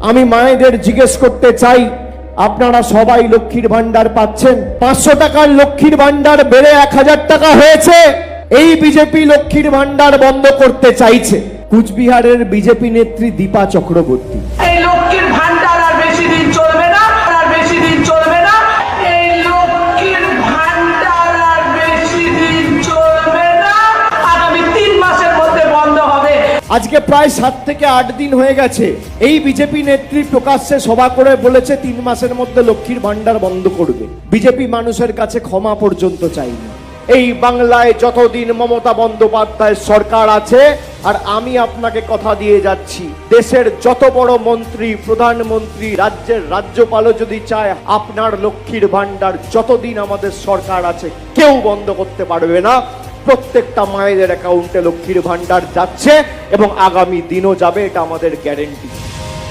আমি মায়েদের জিজ্ঞেস করতে চাই, আপনারা সবাই লক্ষ্মীর ভান্ডার পাচ্ছেন? 500 টাকার লক্ষ্মীর ভান্ডার বেড়ে 1000 টাকা হয়েছে। এই বিজেপি লক্ষ্মীর ভান্ডার বন্ধ করতে চাইছে। কুচবিহারের বিজেপি নেত্রী দীপা চক্রবর্তী, এই লক্ষ্মীর ভান্ডার আর বেশি দিন চলবে না, আর বেশি দিন চলবে না। এই লক্ষ্মীর ভান্ডার আর বেশি দিন চলবে না, আগামী 3 মাসের মধ্যে বন্ধ হবে। আজকে প্রায় 7 থেকে 8 দিন হয়ে গেছে এই বিজেপি নেত্রী প্রকাশ্যে সভা করে বলেছে 3 মাসের মধ্যে লক্ষ্মীর ভান্ডার বন্ধ করবে। বিজেপি মানুষের কাছে ক্ষমা পর্যন্ত চাইনি। এই বাংলায় যতদিন মমতা বন্দ্যোপাধ্যায়ের সরকার আছে, আর আমি আপনাকে কথা দিয়ে যাচ্ছি, দেশের যত বড় মন্ত্রী, প্রধানমন্ত্রী, রাজ্যের রাজ্যপালও যদি চায়, আপনার লক্ষ্মীর ভান্ডার যতদিন আমাদের সরকার আছে কেউ বন্ধ করতে পারবে না। প্রত্যেকটা মায়েদের অ্যাকাউন্টে লক্ষ্মীর ভান্ডার যাচ্ছে এবং আগামী দিনও যাবে, এটা আমাদের গ্যারেন্টি।